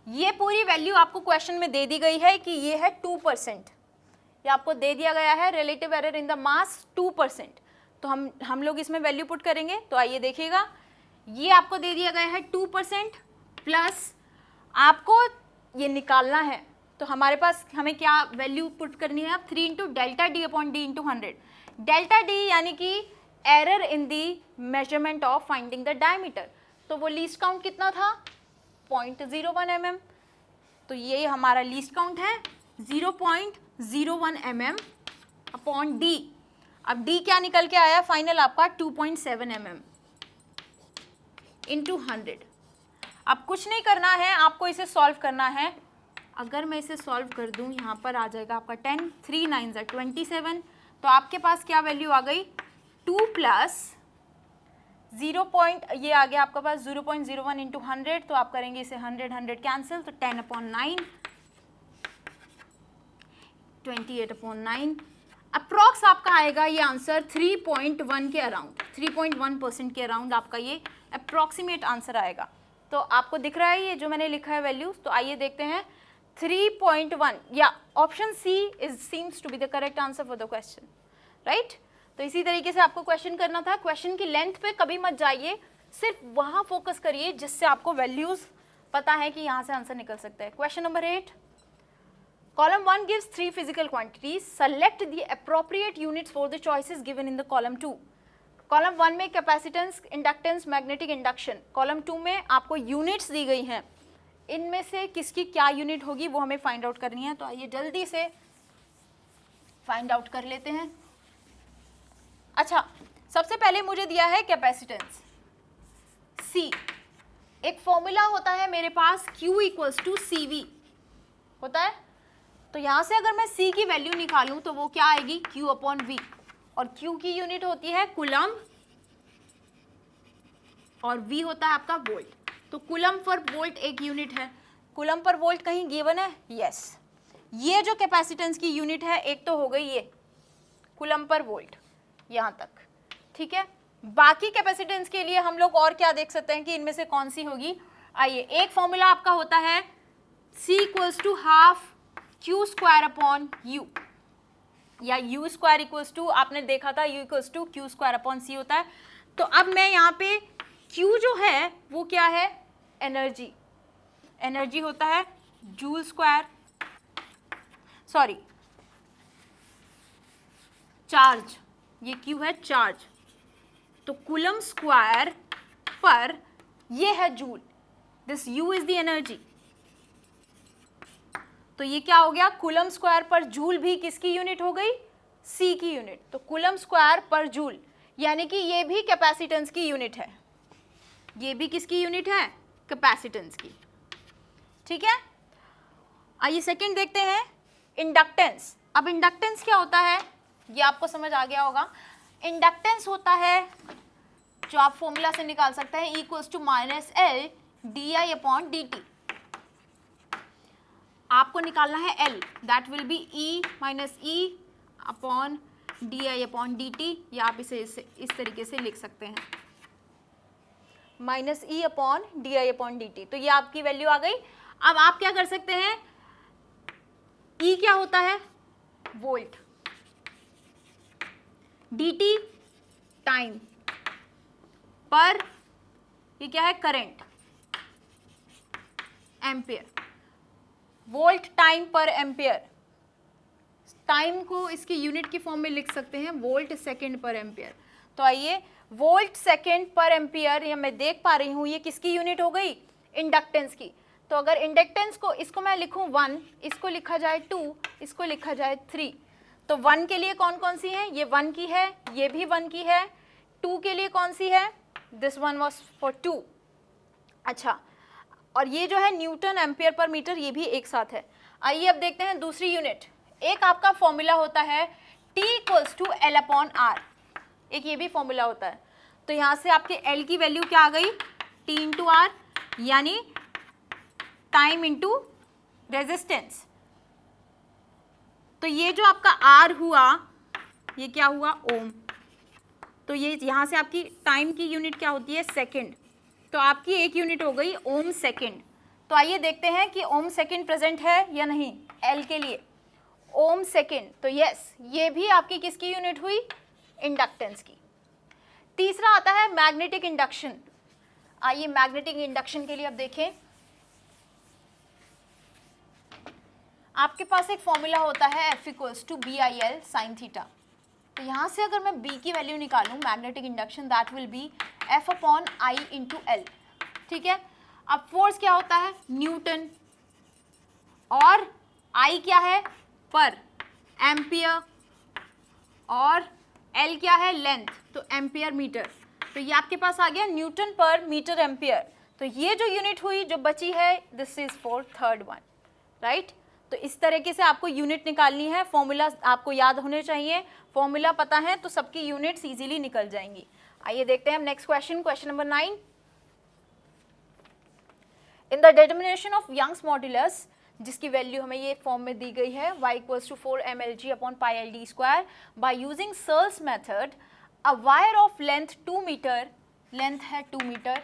ये पूरी वैल्यू आपको क्वेश्चन में दे दी गई है कि ये है 2%, ये आपको दे दिया गया है relative error in the mass 2%, तो हम लोग इसमें वैल्यू पुट करेंगे। तो आइए देखिएगा, ये आपको दे दिया गया है 2% प्लस आपको ये निकालना है, तो हमारे पास हमें क्या वैल्यू पुट करनी है, अब 3 into delta D upon D into 100, delta D यानी कि error in the measurement of finding the diameter, तो वो लीस्ट काउंट कितना था 0.01 mm, तो ये हमारा लीस्ट काउंट है 0.01 mm अपॉन डी। अब डी क्या निकल के आया फाइनल आपका 2.7 mm इंटू 100। अब कुछ नहीं करना है, आपको इसे सॉल्व करना है। अगर मैं इसे सॉल्व कर दूं, यहाँ पर आ जाएगा आपका 10 3 9 27, तो आपके पास क्या वैल्यू आ गई 2 प्लस 0. ये आ गया आपके पास 0.01 इंटू 100, तो आप करेंगे इसे 100 कैंसिल, तो 10/9 28/9 अप्रॉक्स आपका आएगा ये आंसर 3.1 के अराउंड, 3.1% के अराउंड आपका ये अप्रॉक्सीमेट आंसर आएगा। तो आपको दिख रहा है ये जो मैंने लिखा है वैल्यूज, तो आइए देखते हैं 3.1 या option C is seems to be the correct answer for the question, right. तो इसी तरीके से आपको क्वेश्चन करना था। क्वेश्चन की लेंथ पे कभी मत जाइए, सिर्फ वहां फोकस करिए जिससे आपको वैल्यूज पता है कि यहाँ से आंसर निकल सकता है। Question number 8, column 1 gives 3 physical quantities, select the appropriate units for the choices given in the column 2। Column 1 में capacitance, inductance, magnetic induction, column 2 में आपको यूनिट्स दी गई हैं, इनमें से किसकी क्या यूनिट होगी वो हमें फाइंड आउट करनी है। तो आइए जल्दी से फाइंड आउट कर लेते हैं। अच्छा, सबसे पहले मुझे दिया है कैपेसिटेंस C, एक फॉर्मूला होता है मेरे पास Q इक्वल्स टू CV होता है, तो यहाँ से अगर मैं C की वैल्यू निकालूं तो वो क्या आएगी Q अपॉन V, और Q की यूनिट होती है कुलम और V होता है आपका वोल्ट, तो कुलम पर वोल्ट एक यूनिट है। कुलम पर वोल्ट कहीं गिवन है, यस। ये जो कैपेसिटेंस की यूनिट है एक तो हो गई ये कुलम पर वोल्ट यहाँ तक, ठीक है। बाकी कैपेसिटेंस के लिए हम लोग और क्या देख सकते हैं कि इनमें से कौन सी होगी। आइए, एक फॉर्मूला आपका होता है C equals to half Q square upon U, या U स्क्वायर इक्वल्स टू, आपने देखा था U equals to Q square upon C होता है। तो अब मैं यहाँ पे Q जो है वो क्या है एनर्जी, एनर्जी होता है जूल स्क्वायर, सॉरी चार्ज, ये Q है चार्ज, तो कूलम स्क्वायर पर ये है joule, this U is the energy. तो ये क्या हो गया, कूलम स्क्वायर पर जूल भी किसकी यूनिट हो गई, C की यूनिट। तो कूलम स्क्वायर पर जूल यानी कि ये भी कैपेसिटेंस की यूनिट है, ये भी किसकी यूनिट है, कैपेसिटेंस की। ठीक है, आइए सेकंड देखते हैं, इंडक्टेंस। अब इंडक्टेंस क्या होता है ये आपको समझ आ गया होगा। इंडक्टेंस होता है जो आप फॉर्मूला से निकाल सकते हैं, equals to minus L D I upon D T. आपको निकालना है L, that will be E minus E upon D I upon D T, या आप इसे इस तरीके से लिख सकते हैं, minus E upon D I upon D T. तो ये आपकी वैल्यू आ गई। अब आप क्या कर सकते हैं, E क्या होता है, वोल्ट, डी टी टाइम, पर ये क्या है, करंट, एम्पियर, वोल्ट टाइम पर एम्पियर। टाइम को इसकी यूनिट की फॉर्म में लिख सकते हैं वोल्ट सेकंड पर एम्पियर। तो आइए, वोल्ट सेकंड पर एम्पियर, या मैं देख पा रही हूँ ये किसकी यूनिट हो गई, इंडक्टेंस की। तो अगर इंडक्टेंस को, इसको मैं लिखूँ 1, इसको लिखा जाए 2, इसको लिखा जाए 3, तो 1 के लिए कौन कौन सी है, ये 1 की है, ये भी 1 की है, 2 के लिए कौन सी है, दिस वन वॉज फॉर 2। अच्छा, और ये जो है न्यूटन एम्पियर पर मीटर, ये भी एक साथ है। आइए अब देखते हैं दूसरी यूनिट। एक आपका फॉर्मूला होता है T equals to L upon R, एक ये भी फॉर्मूला होता है। तो यहाँ से आपके L की वैल्यू क्या आ गई, T इंटू आर, यानी टाइम इंटू रेजिस्टेंस। तो ये जो आपका R हुआ, ये क्या हुआ, ओम। तो ये यहाँ से आपकी टाइम की यूनिट क्या होती है, सेकंड। तो आपकी एक यूनिट हो गई ओम सेकंड। तो आइए देखते हैं कि ओम सेकंड प्रेजेंट है या नहीं L के लिए, ओम सेकंड। तो यस, ये भी आपकी किसकी यूनिट हुई, इंडक्टेंस की। तीसरा आता है मैग्नेटिक इंडक्शन। आइए मैग्नेटिक इंडक्शन के लिए अब देखें, आपके पास एक फॉर्मूला होता है F equals to B I L sine theta. तो यहाँ से अगर मैं B की वैल्यू निकालूं, magnetic induction, that will be F upon I into L. ठीक है, अब फोर्स क्या होता है, न्यूटन, और I क्या है, पर, एम्पियर, और L क्या है, लेंथ, तो एम्पियर मीटर। तो ये आपके पास आ गया न्यूटन पर मीटर एम्पियर। तो ये जो यूनिट हुई जो बची है, this is for third one, right. तो इस तरीके से आपको यूनिट निकालनी है, फॉर्मूला आपको याद होने चाहिए, फॉर्मूला पता है तो सबकी यूनिट्स इजीली निकल जाएंगी। आइए देखते हैं next question, question number 9। In the determination of Young's modulus, जिसकी वैल्यू हमें ये फॉर्म में दी गई है, y equals to 4 mlg upon pi L D square, by using Searle's method, a wire of length 2 metre, length है 2 मीटर,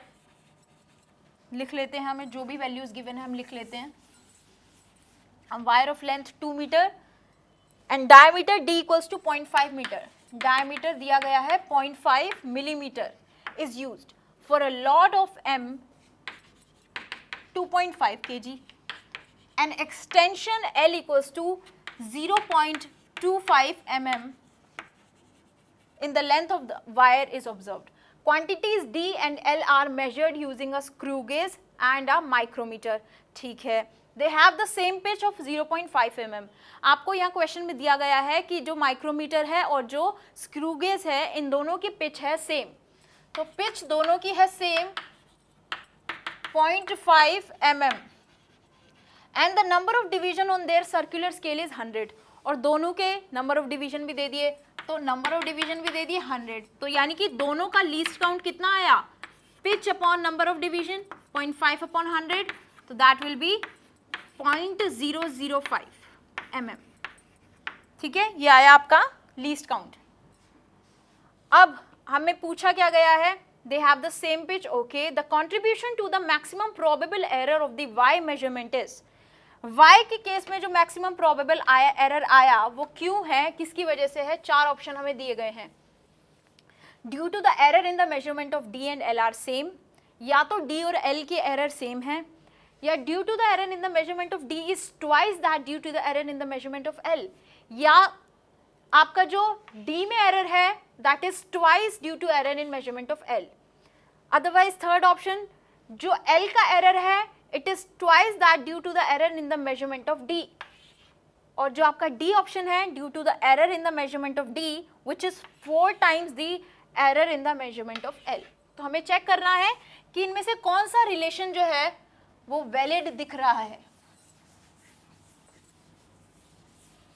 लिख लेते हैं, हमें जो भी वैल्यूज गिवन है हम लिख लेते हैं। Wire of length 2 metre and diameter d equals to 0.5 metre, diameter दिया गया है 0.5 millimetre, is used for a load of m 2.5 kg and extension L equals to 0.25 mm in the length of the wire is observed. Quantities D and L are measured using a screw gauge and a micrometer. ठीक है, they have the same pitch of 0.5 mm. आपको यहाँ क्वेश्चन में दिया गया है कि जो माइक्रोमीटर है और जो स्क्रू गेज है, इन दोनों की पिच है सेम। तो पिच दोनों की है same 0.5 mm and the number of division on their circular scale is 100, और दोनों के नंबर ऑफ डिवीजन भी दे दिए, तो नंबर ऑफ डिवीजन भी दे दिए 100। तो यानी कि दोनों का लीस्ट काउंट कितना आया, pitch upon number of division 0.5 upon 100, तो दैट विल बी 0.005 mm। ठीक है, ये आया आपका लीस्ट काउंट। अब हमें पूछा क्या गया है, they have the same pitch, okay, the contribution to the maximum probable error of the y measurement is, y के केस में जो मैक्सिमम प्रोबेबल एरर आया वो क्यों है, किसकी वजह से है, 4 ऑप्शन हमें दिए गए हैं। Due to the error in the measurement of d and l are same, या तो डी और एल के एरर सेम है, या due to the error in the measurement of D is twice that due to the error in the measurement of L, या आपका जो डी में एरर है that is twice due to error in measurement of L. Otherwise third option, जो एल का एरर है it is twice that due to the error in the measurement of D, और जो आपका डी ऑप्शन है due to the error in the measurement of D which is 4 times the error in the measurement of L. तो हमें चेक करना है कि इनमें से कौन सा रिलेशन जो है वो वैलिड दिख रहा है।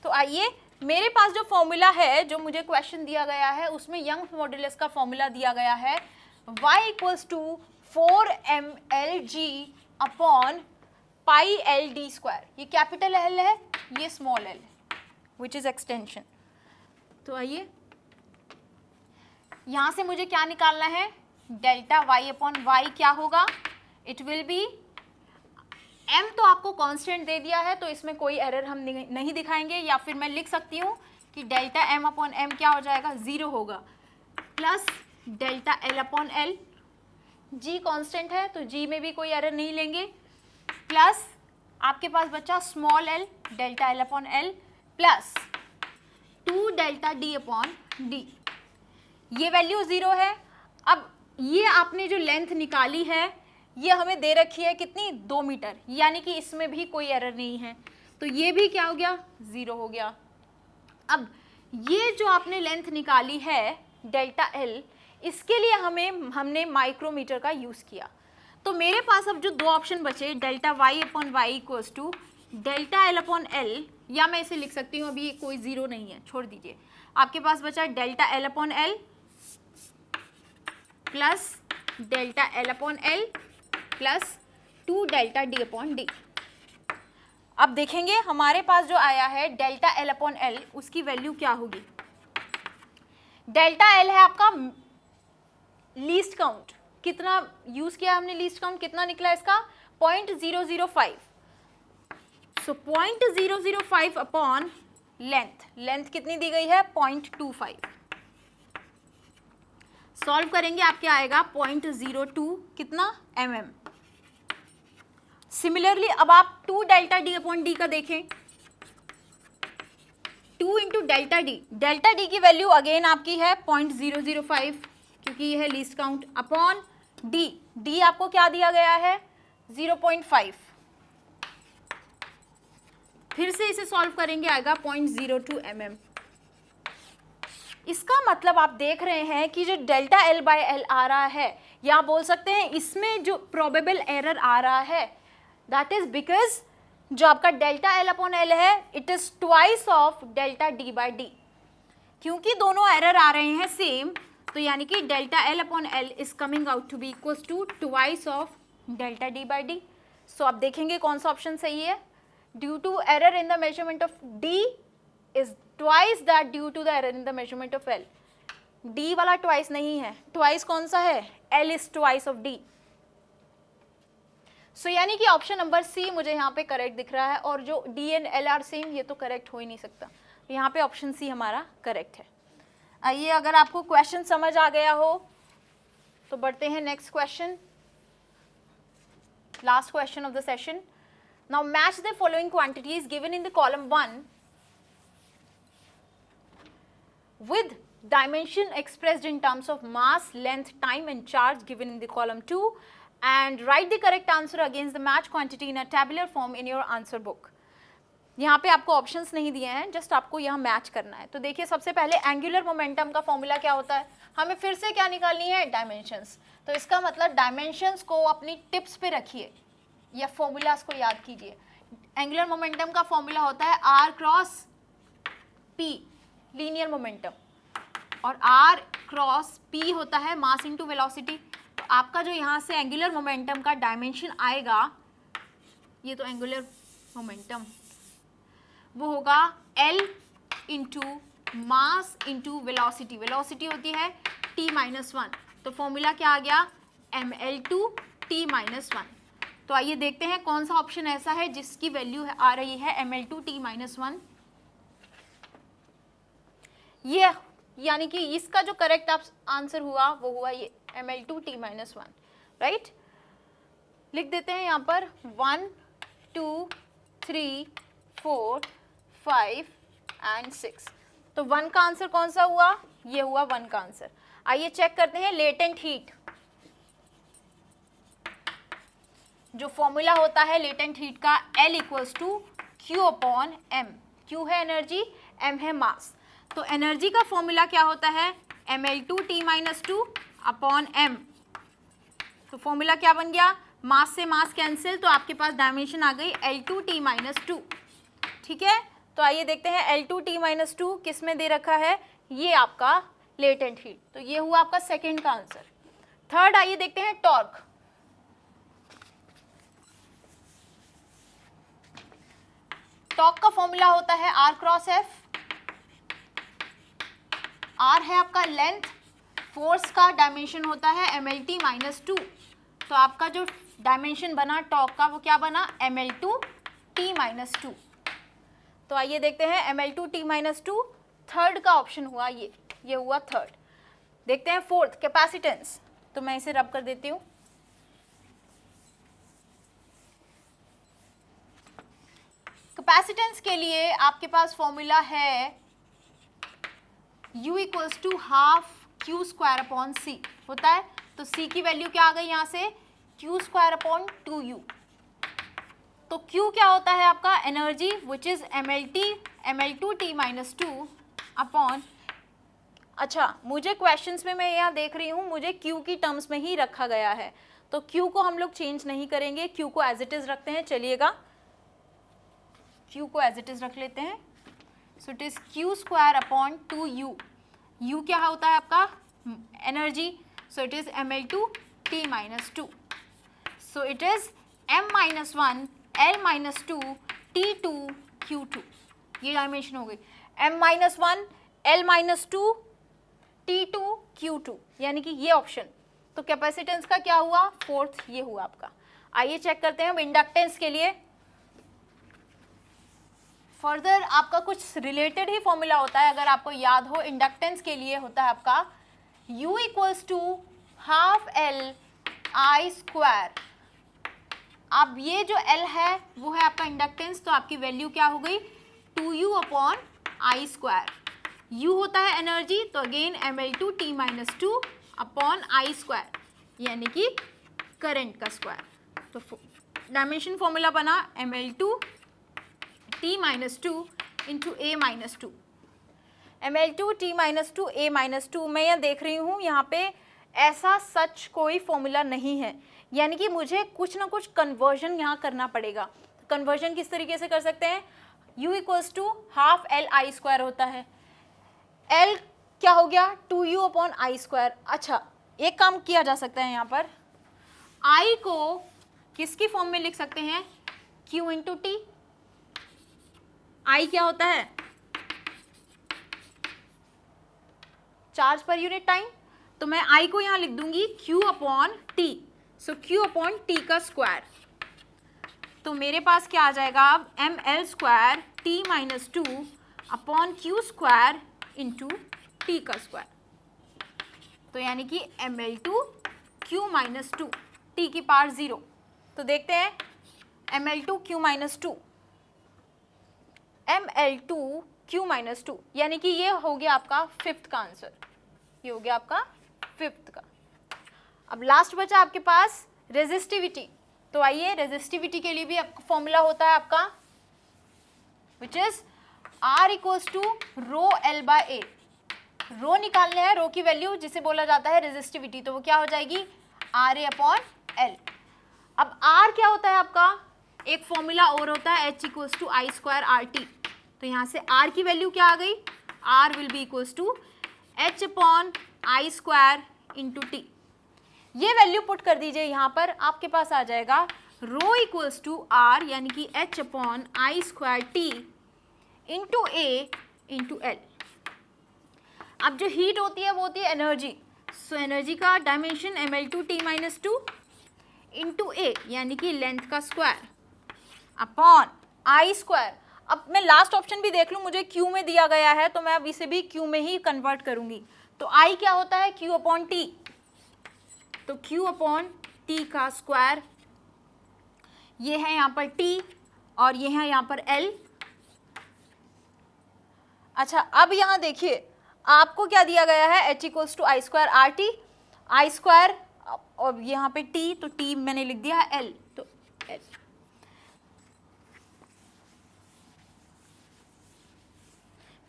तो आइए, मेरे पास जो फॉर्मूला है जो मुझे क्वेश्चन दिया गया है उसमें यंग मॉडुलस का फॉर्मूला दिया गया है y equals to 4mlg upon pi L D square. ये कैपिटल एल है, ये स्मॉल एल है विच इज एक्सटेंशन। तो आइए, यहां से मुझे क्या निकालना है, डेल्टा y अपॉन वाई क्या होगा, इट विल बी m तो आपको कांस्टेंट दे दिया है तो इसमें कोई एरर हम नहीं दिखाएंगे, या फिर मैं लिख सकती हूँ कि डेल्टा m अपॉन m क्या हो जाएगा, 0 होगा, plus delta l upon l, g constant है तो g में भी कोई एरर नहीं लेंगे, प्लस आपके पास बचा small l delta l upon l plus 2 delta d upon d, ये वैल्यू 0 है। अब ये आपने जो लेंथ निकाली है ये हमें दे रखी है कितनी, 2 मीटर, यानी कि इसमें भी कोई एरर नहीं है, तो ये भी क्या हो गया, 0 हो गया। अब ये जो आपने लेंथ निकाली है डेल्टा एल, इसके लिए हमने माइक्रोमीटर का यूज़ किया। तो मेरे पास अब जो दो ऑप्शन बचे, delta Y upon Y equals to delta L upon L, या मैं इसे लिख सकती हूँ, अभी कोई 0 नहीं है, छोड़ दीजिए। आपके पास बचा delta L upon L plus delta L upon L plus 2 delta D upon D. अब देखेंगे हमारे पास जो आया है डेल्टा एल अपॉन एल, उसकी वैल्यू क्या होगी। डेल्टा एल है आपका लीस्ट काउंट, कितना यूज किया हमने लीस्ट काउंट, कितना निकला इसका 0.005। सो 0.005 अपॉन लेंथ कितनी दी गई है 0.25। सॉल्व करेंगे आपके आएगा 0.02 कितना mm। सिमिलरली अब आप 2 डेल्टा डी अपॉन डी का देखें, 2 इंटू डेल्टा डी की वैल्यू अगेन आपकी है 0.005 क्योंकि ये है लीस्ट काउंट, अपॉन डी आपको क्या दिया गया है 0.5। फिर से इसे सॉल्व करेंगे आएगा 0.02 mm। इसका मतलब आप देख रहे हैं कि जो डेल्टा एल बाय एल आ रहा है, या बोल सकते हैं इसमें जो प्रोबेबल एरर आ रहा है दैट इज बिकॉज जो आपका डेल्टा एल अपॉन एल है it is twice of delta D by D. क्योंकि दोनों एरर आ रहे हैं सेम, तो यानी कि delta L upon L is coming out to be equals to twice of delta D by D. So आप देखेंगे कौन सा ऑप्शन सही है, due to error in the measurement of D is twice that due to the error in the measurement of L। D वाला twice नहीं है, twice कौन सा है, L is twice of D। So यानी कि ऑप्शन नंबर C मुझे यहाँ पे करेक्ट दिख रहा है, और जो D and L are same, ये तो करेक्ट हो ही नहीं सकता, यहाँ पे ऑप्शन C हमारा करेक्ट है। आइए, अगर आपको क्वेश्चन समझ आ गया हो तो बढ़ते हैं next question, last question of the session. Now match the following quantities given in the column 1 with dimension expressed in terms of mass, length, time and charge given in the column 2, and write the correct answer against the matched quantity in a tabular form in your answer book। यहाँ पे आपको ऑप्शंस नहीं दिए हैं, जस्ट आपको यहाँ मैच करना है। तो देखिए, सबसे पहले एंगुलर मोमेंटम का फॉर्मूला क्या होता है, हमें फिर से क्या निकालनी है, डायमेंशंस। तो इसका मतलब डायमेंशंस को अपनी टिप्स पे रखिए या फॉर्मूलाज को याद कीजिए। एंगुलर मोमेंटम का फॉर्मूला होता है r cross p linear momentum, और r क्रॉस p होता है मास इनटू वेलोसिटी। तो आपका जो यहाँ से एंगुलर मोमेंटम का डायमेंशन आएगा, ये तो एंगुलर मोमेंटम, वो होगा l into mass into velocity. Velocity होती है t-1, तो फॉर्मूला क्या आ गया ml2 t-1। तो आइए देखते हैं कौन सा ऑप्शन ऐसा है जिसकी वैल्यू आ रही है ml2 t-1। ये यानी कि इसका जो करेक्ट आंसर हुआ वो हुआ ये ml2 t-1, राइट। लिख देते हैं यहाँ पर 1 2 3 4 5 एंड 6। तो 1 का आंसर कौन सा हुआ? ये हुआ 1 का आंसर। आइए चेक करते हैं लेटेंट हीट। जो फॉर्मूला होता है लेटेंट हीट का, L equals to Q upon M। Q है एनर्जी, M है मास। तो एनर्जी का फॉर्मूला क्या होता है? mL2T-2 upon M। तो फॉर्मूला क्या बन गया? मास से मास कैंसिल, तो आपके पास डायमेंशन आ गई L2T-2। ठीक है, तो आइए देखते हैं L2T-2 किस में दे रखा है। ये आपका लेटेंट हीट, तो ये हुआ आपका सेकेंड का आंसर। थर्ड आइए देखते हैं टॉर्क। टॉर्क का फॉर्मूला होता है R क्रॉस F। R है आपका लेंथ, फोर्स का डायमेंशन होता है mLT-2। तो आपका जो डायमेंशन बना टॉर्क का वो क्या बना? mL2T-2। तो आइए देखते हैं mL2T-2, थर्ड का ऑप्शन हुआ ये हुआ थर्ड। देखते हैं फोर्थ कैपेसिटेंस। तो मैं इसे रब कर देती हूँ। कैपेसिटेंस के लिए आपके पास फॉर्मूला है U equals to half Q square upon C होता है। तो C की वैल्यू क्या आ गई यहाँ से? Q square upon 2U। तो Q क्या होता है आपका? Energy which is mL2T-2 upon, अच्छा मुझे क्वेश्चंस में मैं यहाँ देख रही हूँ मुझे Q की टर्म्स में ही रखा गया है, तो Q को हम लोग चेंज नहीं करेंगे, Q को एज इट इज रखते हैं। चलिएगा Q को एज इट इज रख लेते हैं। So it is Q square upon 2U। U क्या होता है आपका? Energy, so it is mL2T-2। So it is M-1 L-2 T2 Q2। ये डायमेंशन हो गई M-1 L-2 T2 Q2, यानी कि ये ऑप्शन। तो कैपेसिटेंस का क्या हुआ? फोर्थ ये हुआ आपका। आइए चेक करते हैं इंडक्टेंस के लिए। फर्दर आपका कुछ रिलेटेड ही फॉर्मूला होता है, अगर आपको याद हो। इंडक्टेंस के लिए होता है आपका U equals to half L I square. अब ये जो L है वो है आपका इंडक्टेंस, तो आपकी वैल्यू क्या हो गई? 2U upon I square. U होता है एनर्जी, तो again mL2T-2 upon I square, यानी कि करंट का स्क्वायर। तो डायमेंशन फॉर्मूला बना mL2T-2 into A-2। mL2T-2 A-2 मैं यह देख रही हूँ यहाँ पे ऐसा सच कोई फॉर्मूला नहीं है, यानी कि मुझे कुछ ना कुछ कन्वर्जन यहाँ करना पड़ेगा। कन्वर्जन किस तरीके से कर सकते हैं? U equals to half L I square होता है, L क्या हो गया? 2U upon I square. अच्छा एक काम किया जा सकता है यहाँ पर, I को किसकी फॉर्म में लिख सकते हैं? Q into T। I क्या होता है? Charge per unit time. तो मैं I को यहाँ लिख दूंगी Q अपॉन T। सो Q अपॉन T का स्क्वायर। तो मेरे पास क्या आ जाएगा अब? mL square T-2 upon Q square into T का स्क्वायर। तो यानी कि mL2Q-2 T की पावर 0। तो देखते हैं mL2Q-2 mL2Q-2, यानी कि ये हो गया आपका फिफ्थ का आंसर। ये हो गया आपका फिफ्थ का। अब लास्ट बचा आपके पास रेजिस्टिविटी। तो आइए रेजिस्टिविटी के लिए भी आपका फॉर्मूला होता है आपका which is R equals to rho L by A। Rho निकालने है, रो की वैल्यू जिसे बोला जाता है रेजिस्टिविटी, तो वो क्या हो जाएगी? RA upon L। अब R क्या होता है आपका? एक फॉर्मूला और होता है H equals to I square RT। तो यहाँ से R की वैल्यू क्या आ गई? R will be equals to H upon I square into T। ये वैल्यू पुट कर दीजिए यहाँ पर, आपके पास आ जाएगा रो इक्वल्स टू R यानी कि H upon I square T into A into L। अब जो हीट होती है वो होती है एनर्जी। सो एनर्जी का डायमेंशन mL2T-2 इंटू A यानी कि लेंथ का स्क्वायर अपॉन I स्क्वायर। अब मैं लास्ट ऑप्शन भी देख लूँ, मुझे Q में दिया गया है तो मैं अब इसे भी Q में ही कन्वर्ट करूँगी। तो I क्या होता है? Q upon T। तो Q अपॉन T का स्क्वायर ये है यहाँ पर T और ये है यहाँ पर L। अच्छा, अब यहाँ देखिए आपको क्या दिया गया है, H equals to I square R T, I square और यहाँ पे T, तो T मैंने लिख दिया है L, तो L।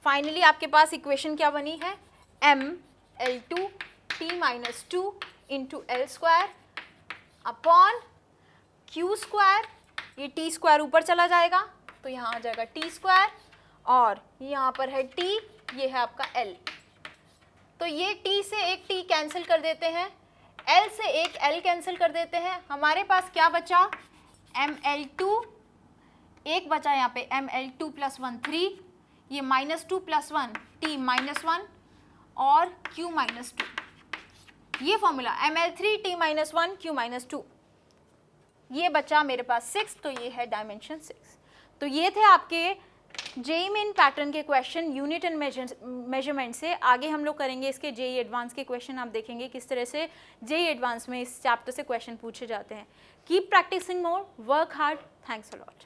फाइनली आपके पास इक्वेशन क्या बनी है, mL2 T minus 2 into L square upon Q square, ये टी स्क्वायर ऊपर चला जाएगा तो यहाँ आ जाएगा टी स्क्वायर, और यहाँ पर है टी, ये है आपका एल। तो ये टी से एक टी कैंसिल कर देते हैं, एल से एक एल कैंसिल कर देते हैं, हमारे पास क्या बचा, mL2, एक बचा यहाँ पे mL2 प्लस 1 3, ये माइनस 2 प्लस 1 टी माइनस 1 और q माइनस 2, ये formula mL3 T minus 1 q minus 2, ये बचा मेरे पास 6, तो ये है डायमेंशन 6। तो ये थे आपके जेईई मेन पैटर्न के क्वेश्चन यूनिट एंड मेजरमेंट से। आगे हम लोग करेंगे इसके जेईई एडवांस के क्वेश्चन, आप देखेंगे किस तरह से जेईई एडवांस में इस चैप्टर से क्वेश्चन पूछे जाते हैं। Keep practising more, work hard, thanks a lot.